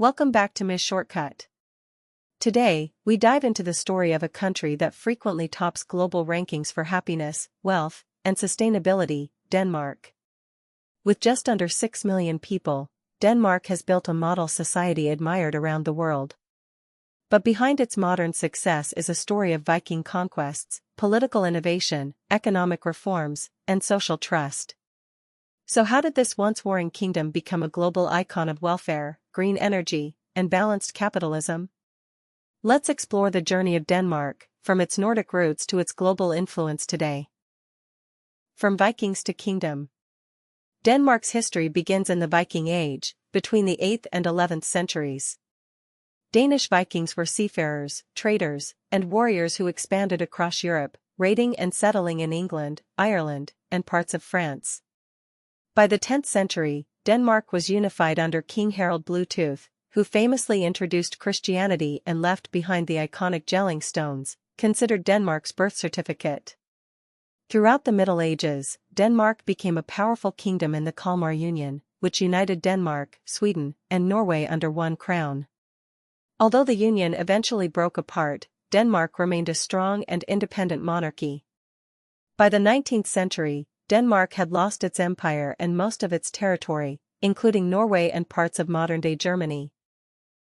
Welcome back to Ms.Shortcut. Today, we dive into the story of a country that frequently tops global rankings for happiness, wealth, and sustainability, Denmark. With just under 6 million people, Denmark has built a model society admired around the world. But behind its modern success is a story of Viking conquests, political innovation, economic reforms, and social trust. So how did this once warring kingdom become a global icon of welfare, green energy, and balanced capitalism? Let's explore the journey of Denmark, from its Nordic roots to its global influence today. From Vikings to kingdom. Denmark's history begins in the Viking Age, between the 8th and 11th centuries. Danish Vikings were seafarers, traders, and warriors who expanded across Europe, raiding and settling in England, Ireland, and parts of France. By the 10th century, Denmark was unified under King Harald Bluetooth, who famously introduced Christianity and left behind the iconic Jelling stones, considered Denmark's birth certificate. Throughout the Middle Ages, Denmark became a powerful kingdom in the Kalmar Union, which united Denmark, Sweden, and Norway under one crown. Although the union eventually broke apart, Denmark remained a strong and independent monarchy. By the 19th century, Denmark had lost its empire and most of its territory, including Norway and parts of modern-day Germany.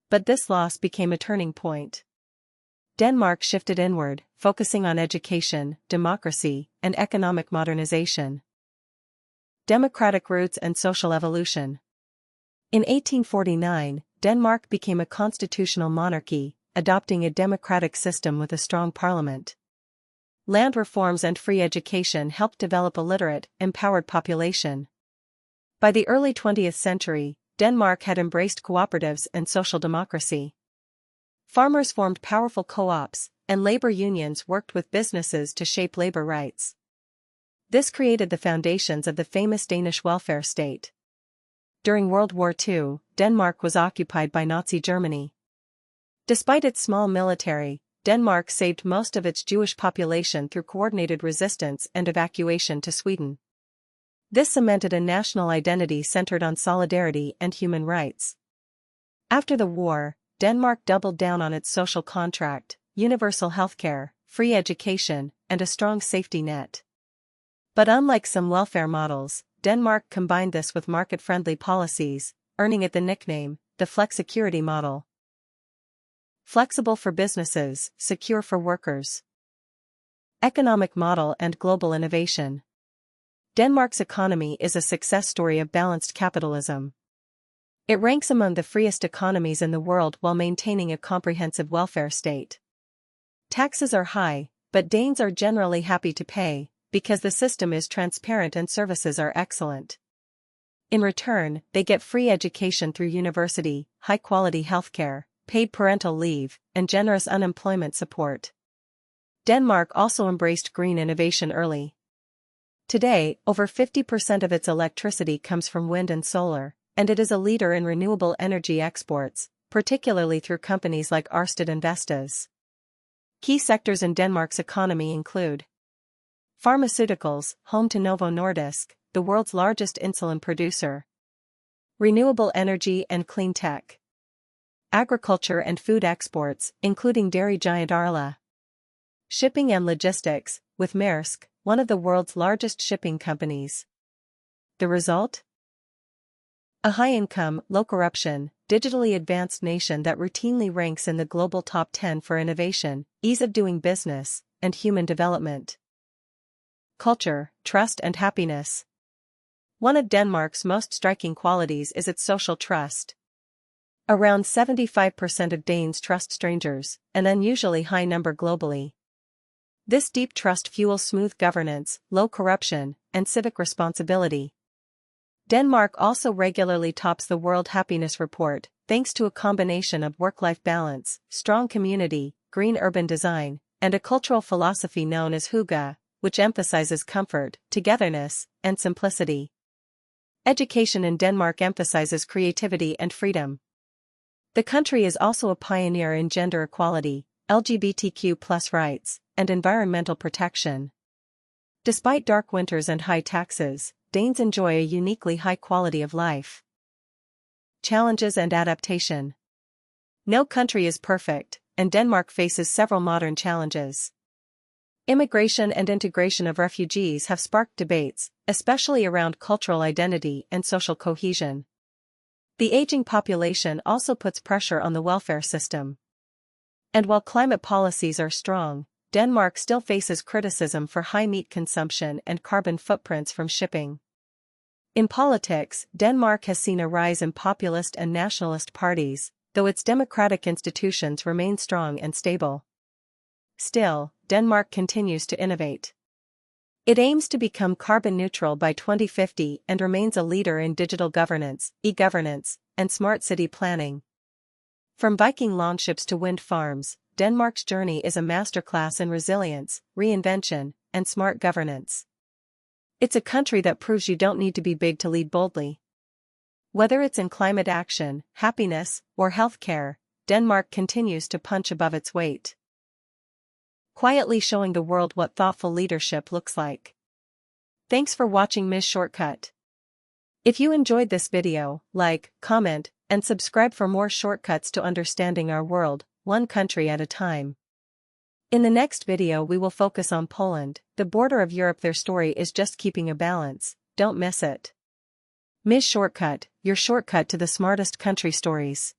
But this loss became a turning point. Denmark shifted inward, focusing on education, democracy, and economic modernization. Democratic roots and social evolution. In 1849, Denmark became a constitutional monarchy, adopting a democratic system with a strong parliament. Land reforms and free education helped develop a literate, empowered population. By the early 20th century, Denmark had embraced cooperatives and social democracy. Farmers formed powerful co-ops, and labor unions worked with businesses to shape labor rights. This created the foundations of the famous Danish welfare state. During World War II, Denmark was occupied by Nazi Germany. Despite its small military, Denmark saved most of its Jewish population through coordinated resistance and evacuation to Sweden. This cemented a national identity centered on solidarity and human rights. After the war, Denmark doubled down on its social contract, universal healthcare, free education, and a strong safety net. But unlike some welfare models, Denmark combined this with market-friendly policies, earning it the nickname, the flexicurity model. Flexible for businesses, secure for workers. Economic model and global innovation. Denmark's economy is a success story of balanced capitalism. It ranks among the freest economies in the world while maintaining a comprehensive welfare state. Taxes are high, but Danes are generally happy to pay, because the system is transparent and services are excellent. In return, they get free education through university, high-quality healthcare, paid parental leave, and generous unemployment support. Denmark also embraced green innovation early. Today, over 50% of its electricity comes from wind and solar, and it is a leader in renewable energy exports, particularly through companies like Ørsted and Vestas. Key sectors in Denmark's economy include pharmaceuticals, home to Novo Nordisk, the world's largest insulin producer. Renewable energy and clean tech. Agriculture and food exports, including dairy giant Arla. Shipping and logistics, with Maersk, one of the world's largest shipping companies. The result? A high-income, low-corruption, digitally advanced nation that routinely ranks in the global top 10 for innovation, ease of doing business, and human development. Culture, trust and happiness. One of Denmark's most striking qualities is its social trust. Around 75% of Danes trust strangers, an unusually high number globally. This deep trust fuels smooth governance, low corruption, and civic responsibility. Denmark also regularly tops the World Happiness Report, thanks to a combination of work-life balance, strong community, green urban design, and a cultural philosophy known as hygge, which emphasizes comfort, togetherness, and simplicity. Education in Denmark emphasizes creativity and freedom. The country is also a pioneer in gender equality, LGBTQ+ rights, and environmental protection. Despite dark winters and high taxes, Danes enjoy a uniquely high quality of life. Challenges and adaptation. No country is perfect, and Denmark faces several modern challenges. Immigration and integration of refugees have sparked debates, especially around cultural identity and social cohesion. The aging population also puts pressure on the welfare system. And while climate policies are strong, Denmark still faces criticism for high meat consumption and carbon footprints from shipping. In politics, Denmark has seen a rise in populist and nationalist parties, though its democratic institutions remain strong and stable. Still, Denmark continues to innovate. It aims to become carbon neutral by 2050 and remains a leader in digital governance, e-governance, and smart city planning. From Viking longships to wind farms, Denmark's journey is a masterclass in resilience, reinvention, and smart governance. It's a country that proves you don't need to be big to lead boldly. Whether it's in climate action, happiness, or healthcare, Denmark continues to punch above its weight. Quietly showing the world what thoughtful leadership looks like. Thanks for watching Ms. Shortcut. If you enjoyed this video, like, comment, and subscribe for more shortcuts to understanding our world, one country at a time. In the next video we will focus on Poland, the border of Europe. Their story is just keeping a balance, don't miss it. Ms. Shortcut, your shortcut to the smartest country stories.